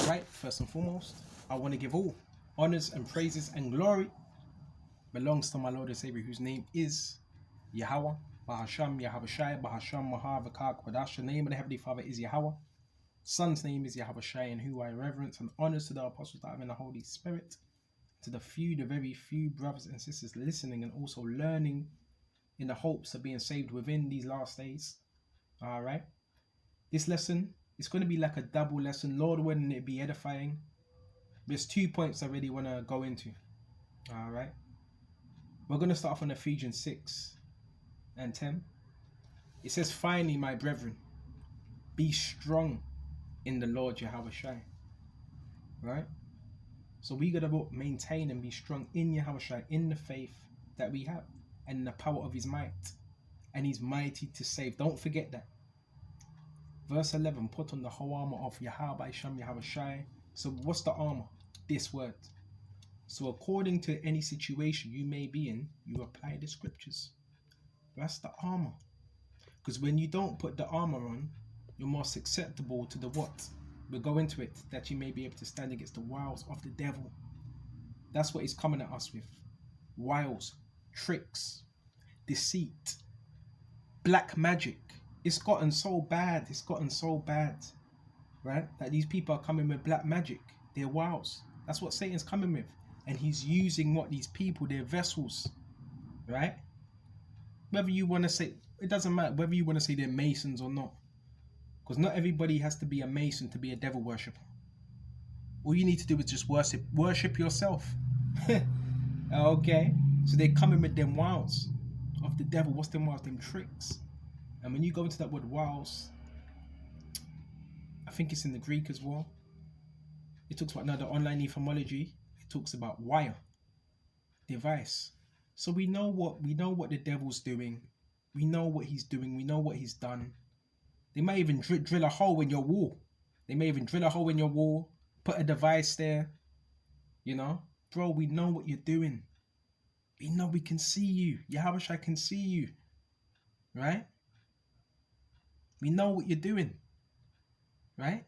Right, first and foremost, I want to give all honors and praises and glory belongs to my Lord and Savior, whose name is Yahweh, Bahasham, Yahavashai, Bahasham, Mahavakak, Quadash. The name of the Heavenly Father is Yahweh. Son's name is Yahavashai, and who I reverence and honors to the apostles that have in the Holy Spirit, to the very few brothers and sisters listening and also learning in the hopes of being saved within these last days. All right. This lesson is going to be like a double lesson. Lord, wouldn't it be edifying? There's 2 points I really want to go into. All right. We're going to start off on Ephesians 6 and 10. It says, finally, my brethren, be strong in the Lord Yahushua. Right? So we got to maintain and be strong in Yahushua, in the faith that we have and the power of his might. And he's mighty to save. Don't forget that. Verse 11, put on the whole armor of Yahweh Sham Yahushua. So what's the armor? This word. So according to any situation you may be in, you apply the scriptures. That's the armor. Because when you don't put the armor on, you're more susceptible to the what? We'll go into it, that you may be able to stand against the wiles of the devil. That's what he's coming at us with. Wiles, tricks, deceit, black magic. It's gotten so bad, right? That these people are coming with black magic. They're wiles. That's what Satan's coming with. And he's using what? These people, their vessels, right? Whether you want to say, it doesn't matter whether you want to say they're Masons or not. Because not everybody has to be a Mason to be a devil worshipper. All you need to do is just worship yourself. Okay? So they're coming with them wiles of the devil. What's them wiles? Them tricks. And when you go into that word wiles, I think it's in the Greek as well. It talks about now the online etymology. It talks about wire, device. So we know what the devil's doing. We know what he's doing. We know what he's done. They may even drill a hole in your wall. Put a device there. You know, bro, we know what you're doing. We know we can see you. Yahushua can see you. Right? We know what you're doing. Right?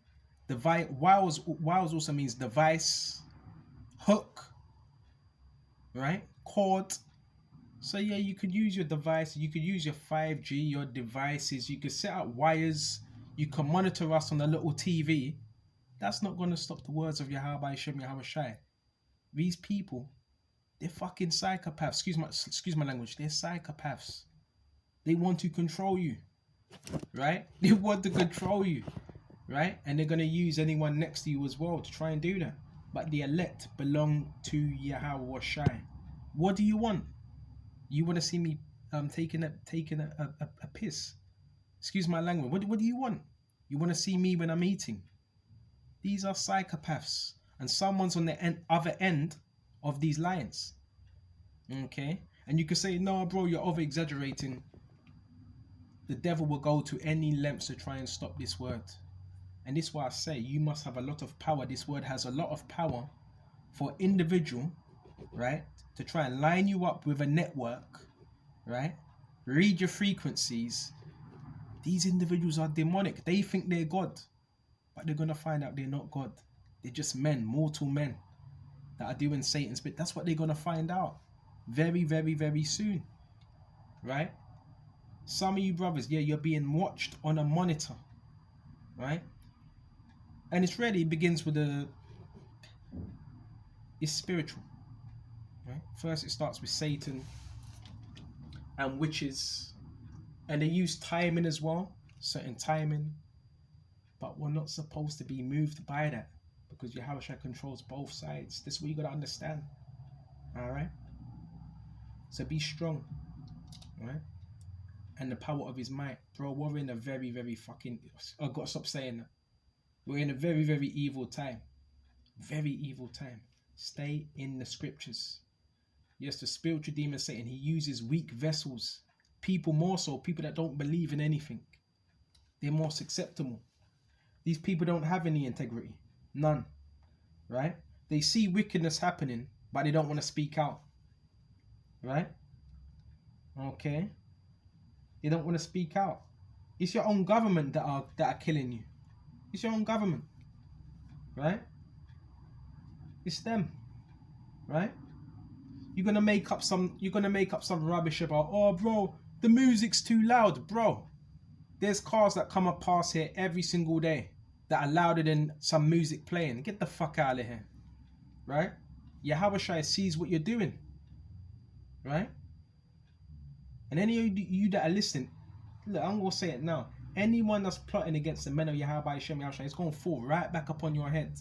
Wiles also means device, hook, right? Cord. So yeah, you could use your device. You could use your 5G, your devices. You could set up wires. You can monitor us on a little TV. That's not going to stop the words of Yahweh Shem Yahushai. These people, they're fucking psychopaths. Excuse my language. They're psychopaths. They want to control you, right? They want to control you, right? And they're going to use anyone next to you as well to try and do that. But the elect belong to Yahweh Shai. What do you want? You want to see me taking a piss? Excuse my language. What do you want? You want to see me when I'm eating? These are psychopaths. And someone's on the other end of these lines. Okay? And you can say, no, bro, you're over-exaggerating. The devil will go to any lengths to try and stop this word. And this is why I say you must have a lot of power. This word has a lot of power for individual, right? To try and line you up with a network, right? Read your frequencies. These individuals are demonic. They think they're God, but they're going to find out they're not God. They're just men, mortal men that are doing Satan's bit. That's what they're going to find out very, very, very soon, right? Some of you brothers, yeah, you're being watched on a monitor, right? And it begins with it's spiritual, right? First it starts with Satan and witches, and they use timing as well, certain timing, but we're not supposed to be moved by that because Yahushua controls both sides. This is what you got to understand, all right? So be strong, all right? And the power of his might. Bro, we're in a very, very fucking, I've got to stop saying that. We're in a very, very evil time. Very evil time. Stay in the scriptures. Yes, the spiritual demon Satan, he uses weak vessels. People more so, people that don't believe in anything. They're more susceptible. These people don't have any integrity. None. Right? They see wickedness happening, but they don't want to speak out. Right? Okay. They don't want to speak out. It's your own government that are killing you. It's your own government. right? It's them, right? You're gonna make up some rubbish about, oh bro, the music's too loud, bro. There's cars that come up past here every single day that are louder than some music playing. Get the fuck out of here, right? Yahushua sees what you're doing, right? And any of you that are listening, look, I'm gonna say it now. Anyone that's plotting against the men of Yahweh Hashem Yahushua, it's gonna fall right back upon your head.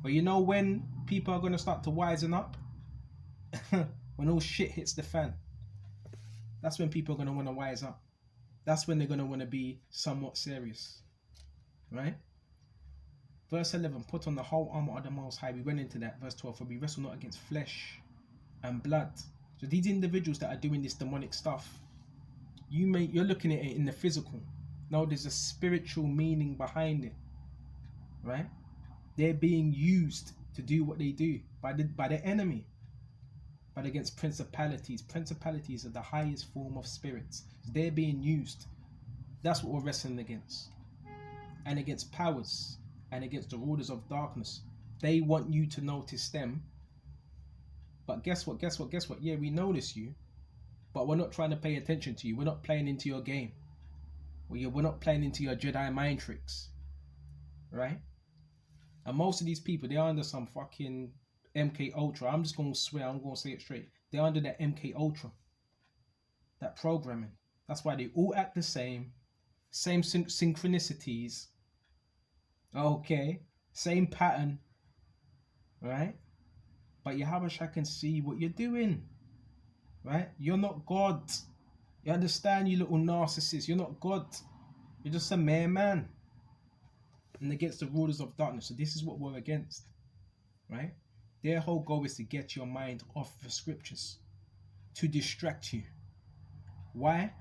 But you know when people are gonna start to wisen up? When all shit hits the fan. That's when people are gonna want to wise up. That's when they're gonna want to be somewhat serious, right? Verse 11, put on the whole armor of the Most High. We went into that. Verse 12, for we wrestle not against flesh and blood. So these individuals that are doing this demonic stuff, you're looking at it in the physical. No, there's a spiritual meaning behind it, right? They're being used to do what they do by the enemy, but against principalities. Principalities are the highest form of spirits. They're being used. That's what we're wrestling against, and against powers, and against the rulers of darkness. They want you to notice them. But guess what? Yeah, we notice you, but we're not trying to pay attention to you. We're not playing into your game. We're not playing into your Jedi mind tricks, right? And most of these people, they're under some fucking MK Ultra. I'm just going to swear, I'm going to say it straight. They're under that MK Ultra. That programming. That's why they all act the same. Same synchronicities. Okay. Same pattern. Right? But Yahushua can see what you're doing. Right? You're not God. You understand, you little narcissist? You're not God. You're just a mere man. And against the rulers of darkness. So this is what we're against. Right? Their whole goal is to get your mind off the scriptures. To distract you. Why?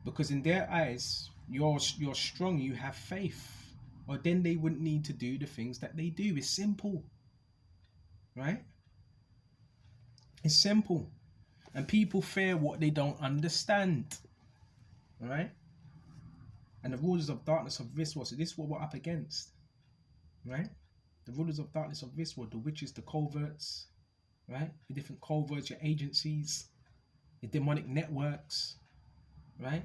Because in their eyes, you're strong, you have faith. Or then they wouldn't need to do the things that they do. It's simple. Right? It's simple. And people fear what they don't understand. Right? And the rulers of darkness of this world, so this is what we're up against. Right? The rulers of darkness of this world, the witches, the coverts, right? The different coverts, your agencies, the demonic networks, right?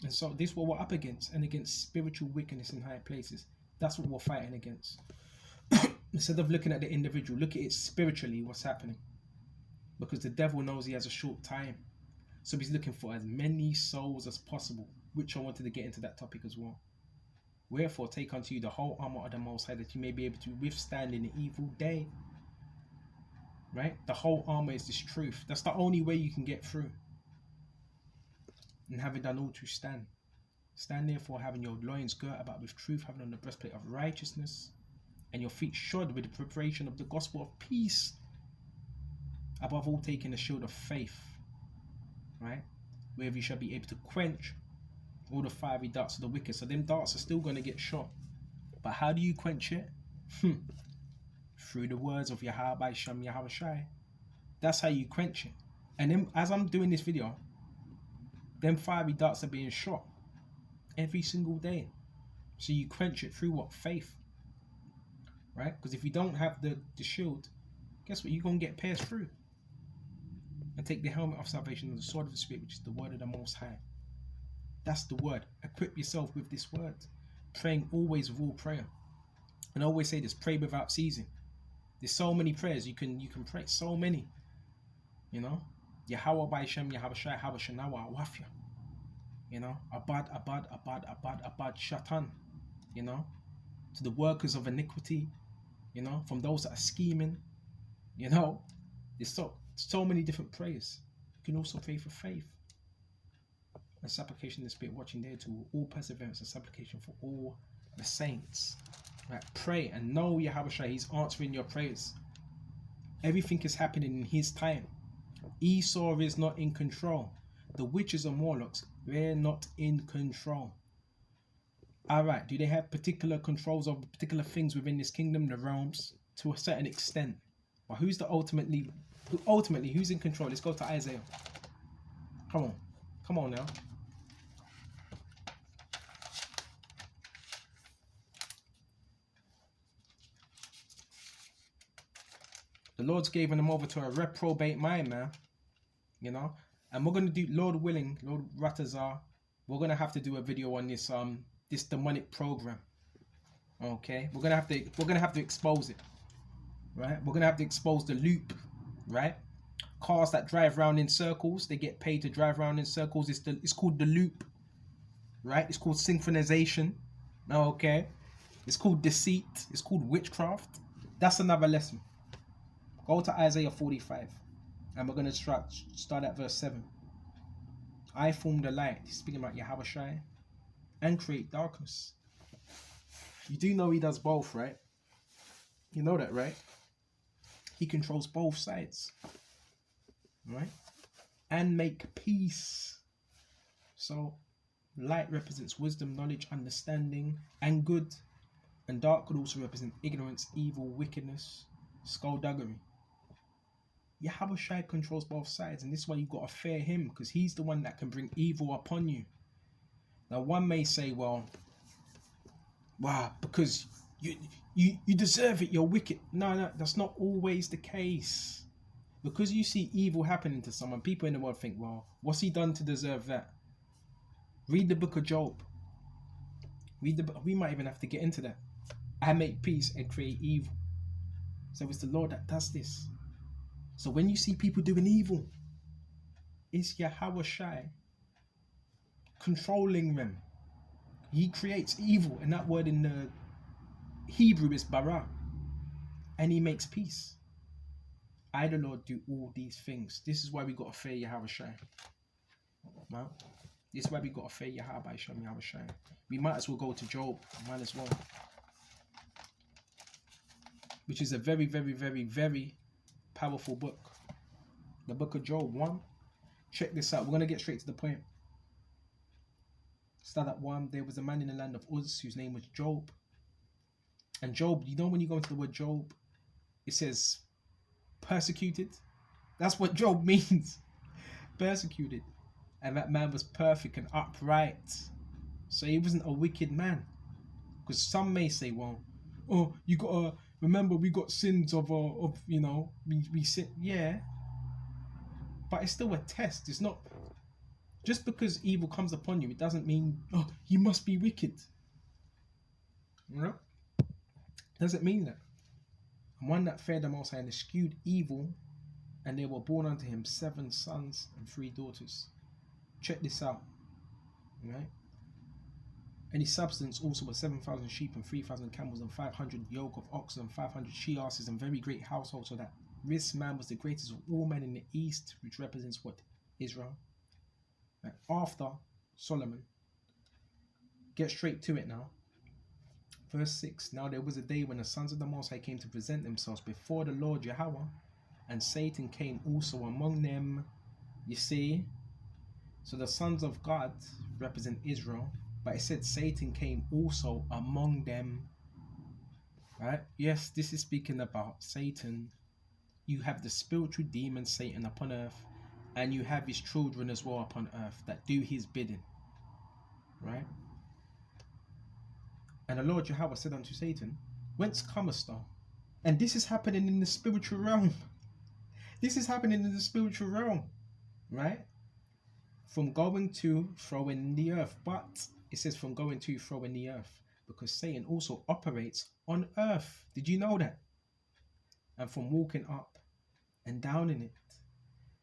And so this is what we're up against, and against spiritual wickedness in high places. That's what we're fighting against. Instead of looking at the individual, look at it spiritually, what's happening. Because the devil knows he has a short time. So he's looking for as many souls as possible, which I wanted to get into that topic as well. Wherefore, take unto you the whole armor of the Most High, that you may be able to withstand in the evil day. Right? The whole armor is this truth. That's the only way you can get through. And having done all to stand. Stand therefore, having your loins girt about with truth, having on the breastplate of righteousness, and your feet shod with the preparation of the gospel of peace. Above all, taking the shield of faith. Right? Wherever you shall be able to quench all the fiery darts of the wicked. So them darts are still going to get shot. But how do you quench it? Through the words of Yahweh Shem Yahushua. That's how you quench it. And then as I'm doing this video, them fiery darts are being shot every single day. So you quench it through what? Faith. Right? Because if you don't have the shield, guess what? You're going to get pierced through. And take the helmet of salvation and the sword of the Spirit, which is the word of the Most High. That's the word. Equip yourself with this word. Praying always with all prayer. And I always say this, pray without ceasing. There's so many prayers you can pray. So many. You know? Yahweh by Shem, Yahushua, Habashanawa, Wafya. You know? Abad, Shatan. You know? To the workers of iniquity. You know? From those that are scheming. You know? There's so many different prayers. You can also pray for faith. And supplication in the Spirit, watching there to all perseverance and supplication for all the saints. Right? Pray and know Yahushua, he's answering your prayers. Everything is happening in his time. Esau is not in control. The witches and warlocks, they're not in control. Alright, do they have particular controls of particular things within this kingdom, the realms, to a certain extent? But who's ultimately who's in control? Let's go to Isaiah. Come on now. Lord's given them over to a reprobate mind, man. You know, and we're gonna do, Lord willing, Lord Ratazar, we're gonna have to do a video on this demonic program. Okay, we're gonna have to expose it, right? We're gonna have to expose the loop, right? Cars that drive around in circles, they get paid to drive around in circles. It's called the loop, right? It's called synchronization. Okay, it's called deceit. It's called witchcraft. That's another lesson. Go to Isaiah 45, and we're gonna start at verse 7. I form the light. He's speaking about Yahushua, and create darkness. You do know he does both, right? You know that, right? He controls both sides, right? And make peace. So light represents wisdom, knowledge, understanding, and good. And dark could also represent ignorance, evil, wickedness, skullduggery. Yahushua controls both sides, and this is why you've got to fear him, because he's the one that can bring evil upon you. Now one may say, well, wow, because you deserve it, you're wicked. No, that's not always the case. Because you see evil happening to someone, people in the world think, well, what's he done to deserve that? Read the book of Job. We might even have to get into that. I make peace and create evil. So it's the Lord that does this. So when you see people doing evil, it's Yahushua controlling them. He creates evil, and that word in the Hebrew is bara, and he makes peace. I, the Lord, do all these things. This is why we got to fear Yahushua. Well, this is why we got to fear Yahushua. We might as well go to Job. Might as well. Which is a very, very, very, very powerful book. The book of Job 1. Check this out. We're going to get straight to the point. Start at 1. There was a man in the land of Uz whose name was Job. And Job, you know when you go into the word Job, it says persecuted. That's what Job means. Persecuted. And that man was perfect and upright. So he wasn't a wicked man. Because some may say, well, oh, you gotta remember we got sins of you know, we sin. Yeah. But it's still a test. It's not just because evil comes upon you, it doesn't mean, oh, you must be wicked. You know? Doesn't mean that. And one that feared the Most High and eschewed evil, and there were born unto him 7 sons and 3 daughters. Check this out. Right? And his substance also was 7,000 sheep and 3,000 camels and 500 yoke of oxen and 500 she-asses and very great household, so that this man was the greatest of all men in the east, which represents what? Israel. Right? After Solomon. Get straight to it now. Verse 6. Now there was a day when the sons of the Most High came to present themselves before the Lord Yahweh, and Satan came also among them. You see? So the sons of God represent Israel, but it said Satan came also among them. Right? Yes, this is speaking about Satan. You have the spiritual demon Satan upon earth, and you have his children as well upon earth that do his bidding. Right? And the Lord Yahweh said unto Satan, whence comest thou? And this is happening in the spiritual realm. This is happening in the spiritual realm. Right? From going to, fro in the earth. But it says from going to, fro in the earth, because Satan also operates on earth. Did you know that? And from walking up and down in it.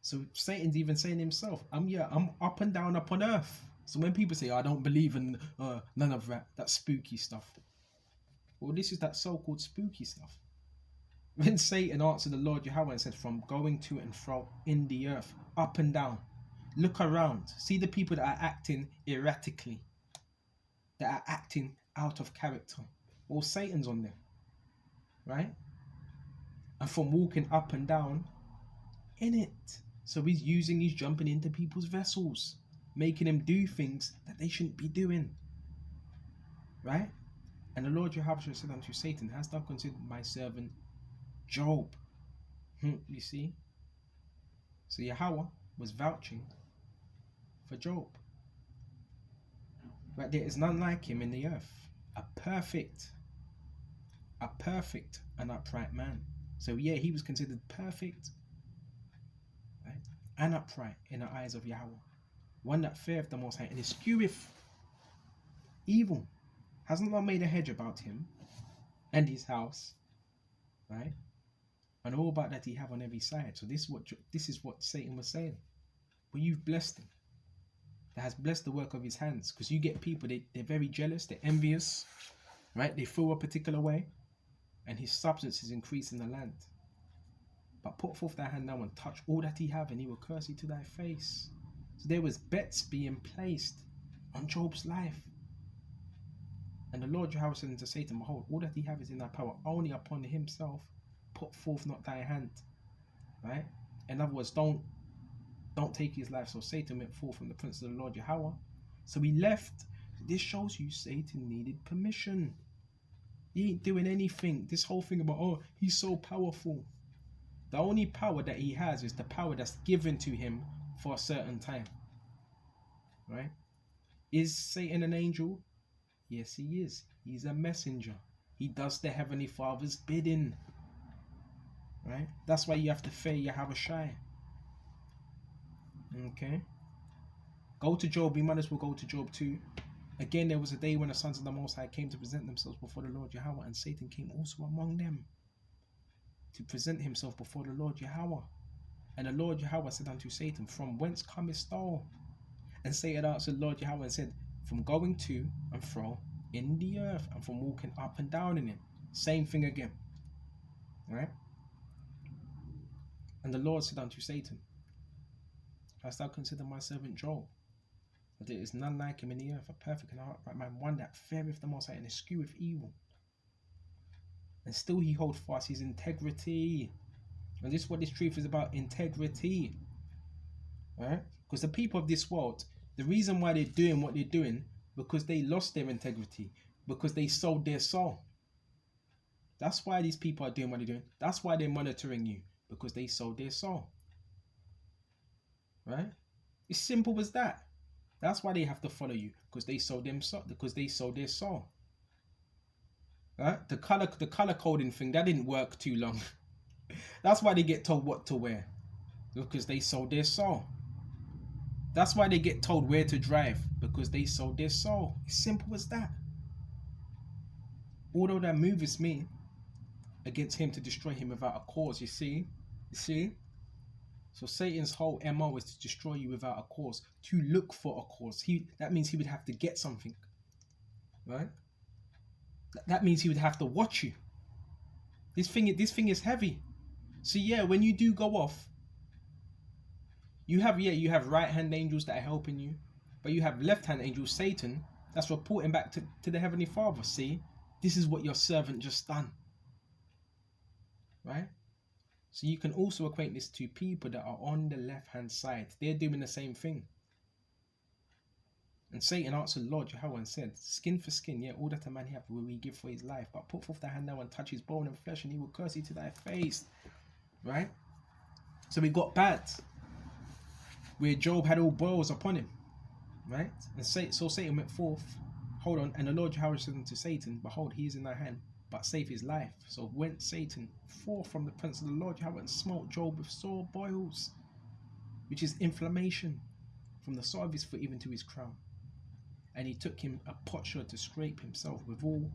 So Satan's even saying himself, I'm up and down upon earth. So when people say, I don't believe in none of that spooky stuff. Well, this is that so-called spooky stuff. Then Satan answered the Lord Yahweh and said, from going to and fro in the earth, up and down. Look around. See the people that are acting erratically. That are acting out of character. Well, Satan's on them. Right? And from walking up and down in it. So he's jumping into people's vessels. Making them do things that they shouldn't be doing. Right? And the Lord Yahweh said unto Satan, hast thou considered my servant Job? You see? So Yahweh was vouching for Job. But there is none like him in the earth. A perfect and upright man. So yeah, he was considered perfect, right? And upright in the eyes of Yahweh. One that feareth the Most High and escheweth evil. Has not made a hedge about him and his house, right? And all about that he have on every side. So this is what Satan was saying. But you've blessed him. That has blessed the work of his hands. Because you get people, they're very jealous, they're envious, right? They feel a particular way, and his substance is increasing the land. But put forth thy hand now and touch all that he have, and he will curse thee to thy face. So there was bets being placed on Job's life. And the Lord Jehovah said unto Satan, behold, all that he have is in thy power, only upon himself put forth not thy hand. Right? In other words, don't take his life. So Satan went forth from the prince of the Lord Yahweh. So he left. This shows you Satan needed permission. He ain't doing anything. This whole thing about, oh, he's so powerful. The only power that he has is the power that's given to him for a certain time. Right? Is Satan an angel? Yes, he is. He's a messenger. He does the Heavenly Father's bidding. Right? That's why you have to fear Yahweh Shai. Okay? Go to Job. We might as well go to Job 2. Again, there was a day when the sons of the Most High came to present themselves before the Lord Yahweh, and Satan came also among them to present himself before the Lord Yahweh. And the Lord Yahweh said unto Satan, from whence comest thou? And Satan answered the Lord Yahweh and said, from going to and fro in the earth, and from walking up and down in it. Same thing again. Right? And the Lord said unto Satan, hast thou considered my servant Job? That there is none like him in the earth, a perfect and upright man, one that feareth the Most High and escheweth evil. And still he holds fast his integrity. And this is what this truth is about, integrity. Right? Because the people of this world, the reason why they're doing what they're doing, because they lost their integrity, because they sold their soul. That's why these people are doing what they're doing. That's why they're monitoring you, because they sold their soul. Right? It's simple as that. That's why they have to follow you, because they sold their soul. Right? The color coding thing, that didn't work too long. That's why they get told what to wear, because they sold their soul. That's why they get told where to drive, because they sold their soul. It's simple as that. Although that moveth me against him to destroy him without a cause, you see? So Satan's whole MO is to destroy you without a cause, to look for a cause. That means he would have to get something, right? That means he would have to watch you. This thing is heavy. So yeah, when you do go off, you have right hand angels that are helping you, but you have left hand angels, Satan, that's reporting back to the Heavenly Father. See, this is what your servant just done, right? So you can also equate this to people that are on the left hand side. They're doing the same thing. And Satan answered Lord Jehovah and said, skin for skin, yeah, all that a man have will we give for his life. But put forth thy hand now and touch his bone and flesh, and he will curse thee to thy face. Right? So we got bad, where Job had all boils upon him. Right? And so Satan went forth. Hold on. And the Lord Jehovah said unto Satan, behold, he is in thy hand, but save his life. So went Satan forth from the presence of the Lord Jehovah and smote Job with sore boils, which is inflammation, from the sole of his foot even to his crown. And he took him a potsherd to scrape himself with all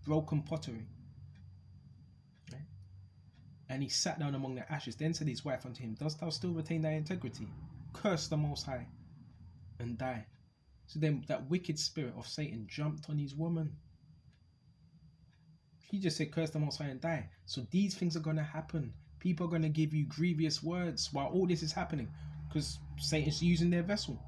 broken pottery. Right? And he sat down among the ashes. Then said his wife unto him, dost thou still retain thy integrity? Curse the Most High and die. So then that wicked spirit of Satan jumped on his woman. He just said, curse the Most High and die. So these things are going to happen. People are going to give you grievous words while all this is happening, because Satan's using their vessel.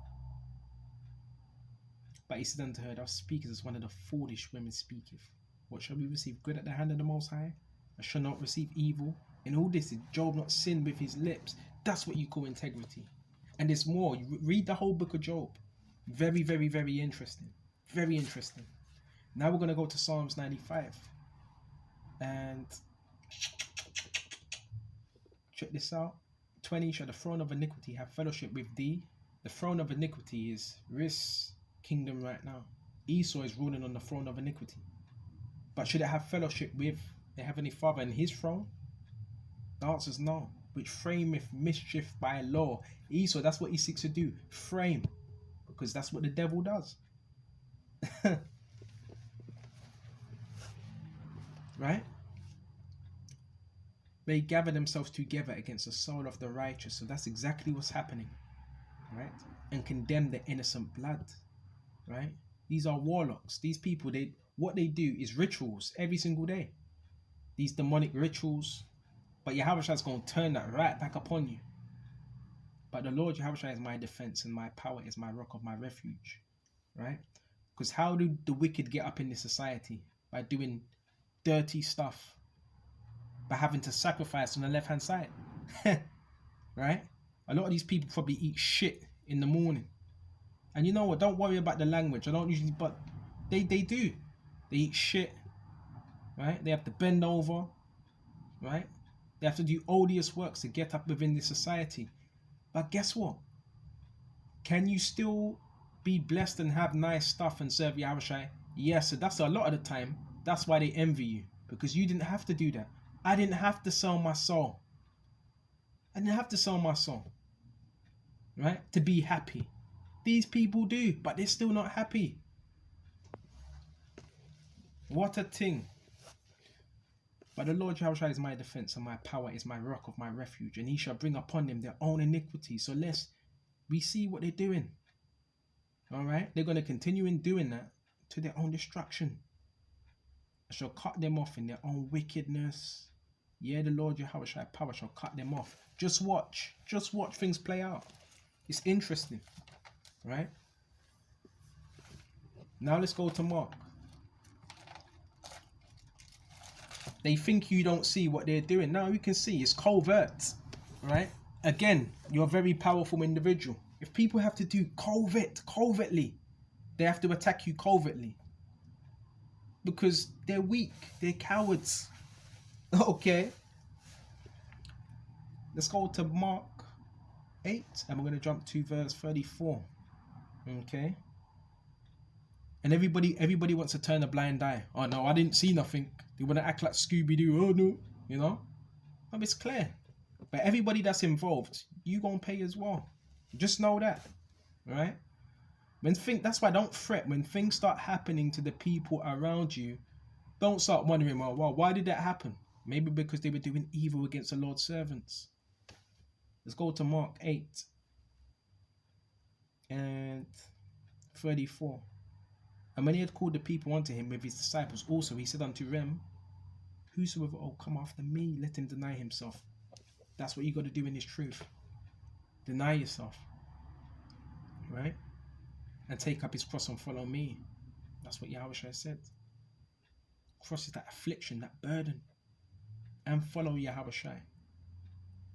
But he said unto her, thou speakest as one of the foolish women speaketh. What shall we receive? Good at the hand of the Most High? I shall not receive evil. In all this, did Job not sin with his lips? That's what you call integrity. And there's more. You read the whole book of Job. Very, very, very interesting. Very interesting. Now we're going to go to Psalms 95. And check this out. 20, shall the throne of iniquity have fellowship with thee? The throne of iniquity is Ris kingdom right now. Esau is ruling on the throne of iniquity. But should it have fellowship with the Heavenly Father and his throne? The answer is no. Which frameth mischief by law. Esau, that's what he seeks to do. Frame. Because that's what the devil does. Right? They gather themselves together against the soul of the righteous. So that's exactly what's happening. Right? And condemn the innocent blood. Right? These are warlocks. These people, what they do is rituals every single day. These demonic rituals. But Yahushua is going to turn that right back upon you. But the Lord Yahushua is my defense, and my power is my rock of my refuge. Right? Because how do the wicked get up in this society? By doing dirty stuff. By having to sacrifice on the left hand side. Right? A lot of these people probably eat shit in the morning. And you know what? Don't worry about the language. I don't usually, but they do. They eat shit. Right? They have to bend over. Right? They have to do odious works to get up within this society. But guess what? Can you still be blessed and have nice stuff and serve Yahushua? Yes, so that's a lot of the time. That's why they envy you. Because you didn't have to do that. I didn't have to sell my soul. I didn't have to sell my soul. Right? To be happy. These people do, but they're still not happy. What a thing. But the Lord Yahushua is my defense, and my power is my rock of my refuge, and he shall bring upon them their own iniquity. So we see what they're doing. Alright? They're going to continue in doing that to their own destruction. I shall cut them off in their own wickedness. Yeah, the Lord Yahushua power shall cut them off. Just watch things play out. It's interesting. Right? Now let's go to Mark. They think you don't see what they're doing. Now you can see it's covert. Right? Again, you're a very powerful individual. If people have to do covertly, they have to attack you covertly. Because they're weak. They're cowards. Okay. Let's go to Mark 8. And we're going to jump to verse 34. Okay. And everybody wants to turn a blind eye. Oh no, I didn't see nothing. They want to act like Scooby-Doo. Oh no. You know? But it's clear. But everybody that's involved, you gonna pay as well. Just know that. Right? That's why don't fret. When things start happening to the people around you, don't start wondering, well, why did that happen? Maybe because they were doing evil against the Lord's servants. Let's go to Mark 8 and 34. And when he had called the people unto him with his disciples also, he said unto them, whosoever will come after me, let him deny himself. That's what you got to do in this truth. Deny yourself. Right? And take up his cross and follow me. That's what Yahushua said. Cross is that affliction, that burden. And follow Yahushua.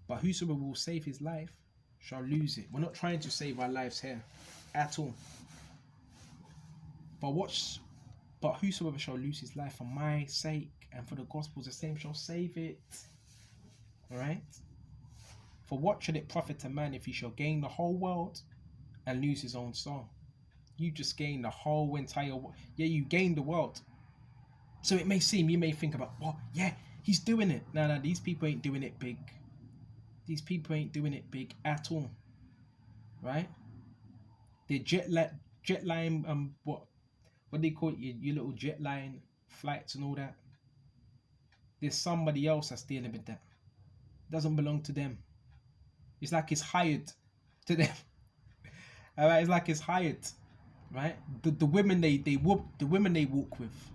But whosoever will save his life shall lose it. We're not trying to save our lives here at all. But whosoever shall lose his life for my sake and for the gospel, the same shall save it. Alright? For what should it profit a man if he shall gain the whole world and lose his own soul? You just gain the whole entire world. Yeah, you gain the world. So it may seem, you may think about, well, yeah, he's doing it. No, these people ain't doing it big. These people ain't doing it big at all. Right? They're jet line, what do they call it? Your little jet line flights and all that. There's somebody else that's dealing with that. It doesn't belong to them. It's like it's hired to them. Alright, it's like it's hired. Right? The women they walk with.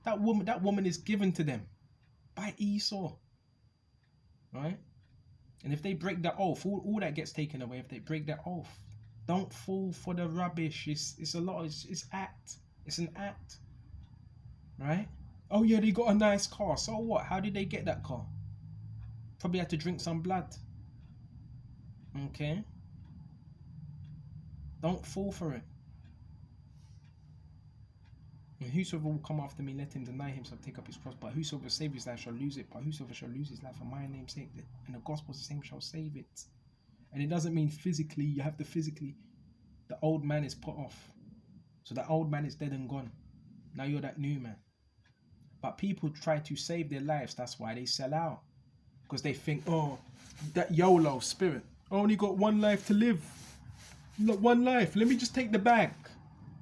That woman is given to them by Esau. Right? And if they break that oath, all that gets taken away if they break that oath. Don't fall for the rubbish. It's a lot. It's act. It's an act. Right? Oh yeah, they got a nice car. So what? How did they get that car? Probably had to drink some blood. Okay? Don't fall for it. And whosoever will come after me, let him deny himself, take up his cross. But whosoever save his life shall lose it. But whosoever shall lose his life for my name's sake, and the gospel the same shall save it. And it doesn't mean physically, you have to physically, the old man is put off. So the old man is dead and gone. Now you're that new man. But people try to save their lives. That's why they sell out. Because they think, oh, that YOLO spirit. I only got one life to live. Look, one life. Let me just take the bag.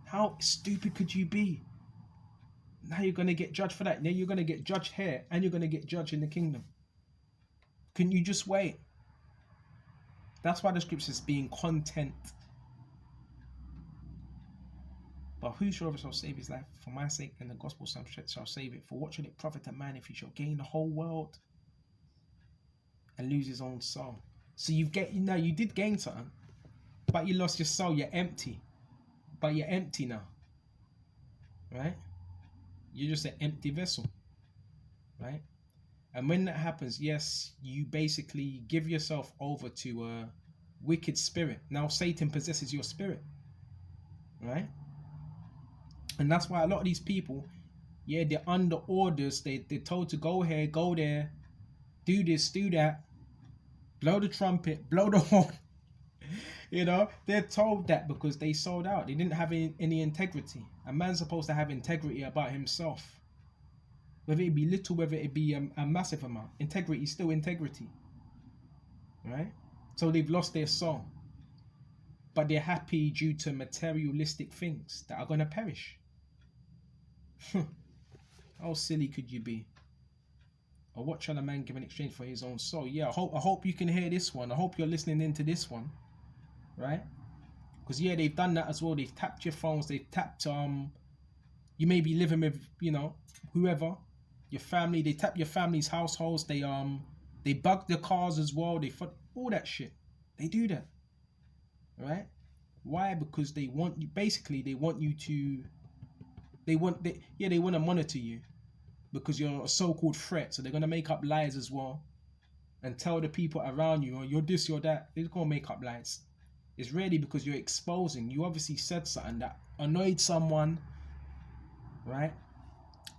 How stupid could you be? Now you're going to get judged for that. Now you're going to get judged here and you're going to get judged in the kingdom. Can you just wait? That's why the scriptures being content. But whosoever shall save his life for my sake and the gospel shall save it. For what shall it profit a man if he shall gain the whole world and lose his own soul? So you did gain something, but you lost your soul. You're empty. But you're empty now. Right? You're just an empty vessel. Right? And when that happens, yes, you basically give yourself over to a wicked spirit. Now Satan possesses your spirit. Right? And that's why a lot of these people, yeah, they're under orders. They're told to go here, go there, do this, do that, blow the trumpet, blow the horn. You know, they're told that because they sold out. They didn't have any integrity. A man's supposed to have integrity about himself. Whether it be little, whether it be a massive amount. Integrity is still integrity. Right? So they've lost their soul. But they're happy due to materialistic things that are going to perish. How silly could you be? Or what shall a man give in exchange for his own soul? Yeah, I hope you can hear this one. I hope you're listening into this one. Right? Because yeah, they've done that as well. They've tapped your phones. They've tapped you may be living with, whoever, your family. They tap your family's households. They bug the cars as well. They all that shit. They do that. Right? Why? Because they want you. Basically, they want you to. They want to monitor you because you're a so-called threat. So they're gonna make up lies as well, and tell the people around you, oh, you're this, you're that. They're gonna make up lies. It's really because you're exposing. You obviously said something that annoyed someone, right?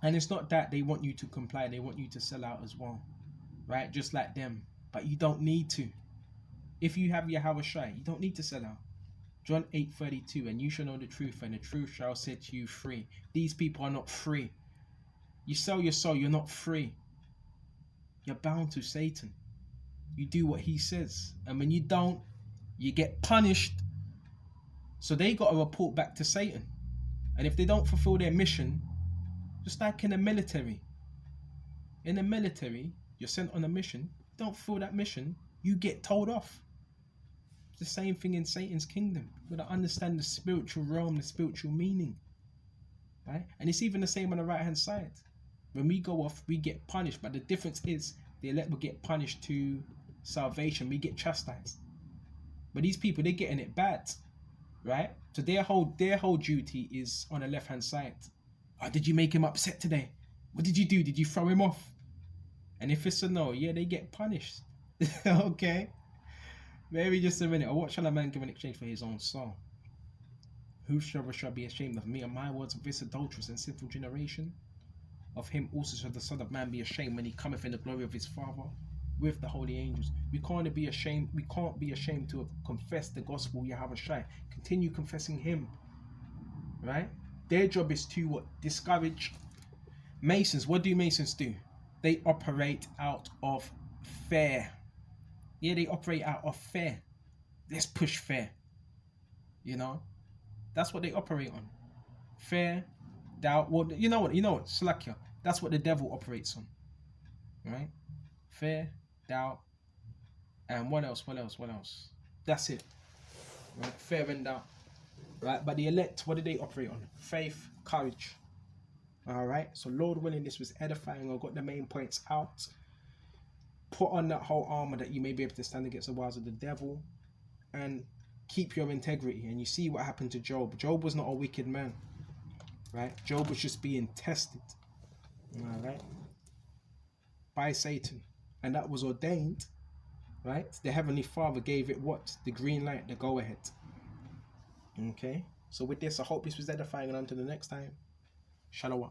And it's not that they want you to comply. They want you to sell out as well, right? Just like them. But you don't need to. If you have Yahweh Shai, you don't need to sell out. John 8:32, and you shall know the truth, and the truth shall set you free. These people are not free. You sell your soul, you're not free. You're bound to Satan. You do what he says. And when you don't, you get punished. So they got to report back to Satan. And if they don't fulfill their mission, just like in the military. In the military, you're sent on a mission. Don't fulfill that mission, you get told off. It's the same thing in Satan's kingdom. You've got to understand the spiritual realm, the spiritual meaning. Right? And it's even the same on the right hand side. When we go off, we get punished. But the difference is the elect will get punished to salvation. We get chastised. But these people, they're getting it bad. Right? So their whole duty is on the left hand side. Oh, did you make him upset today? What did you do? Did you throw him off? And if it's a no, yeah, they get punished. Okay? Maybe just a minute. Or what shall a man give in exchange for his own soul? Whosoever shall be ashamed of me and my words of this adulterous and sinful generation, of him also shall the Son of Man be ashamed when he cometh in the glory of his Father with the holy angels. We can't be ashamed. We can't be ashamed to have confessed the gospel Yahweh Shai. Continue confessing him. Right? Their job is to what? Discourage Masons. What do Masons do? They operate out of fear. Yeah, they operate out of fear. Let's push fear. That's what they operate on. Fear, doubt. Well, you know what? Slakia. That's what the devil operates on. Right? Fear, doubt, and what else? That's it. Right? Fear and doubt. Right? But the elect, what do they operate on? Faith, courage. Alright? So Lord willing, this was edifying. I got the main points out. Put on that whole armor that you may be able to stand against the wiles of the devil, and keep your integrity. And you see what happened to Job. Job was not a wicked man, right? Job was just being tested, all right, by Satan, and that was ordained, right? The Heavenly Father gave it what? The green light, the go ahead. Okay, so with this, I hope this was edifying, and until the next time, Shalom.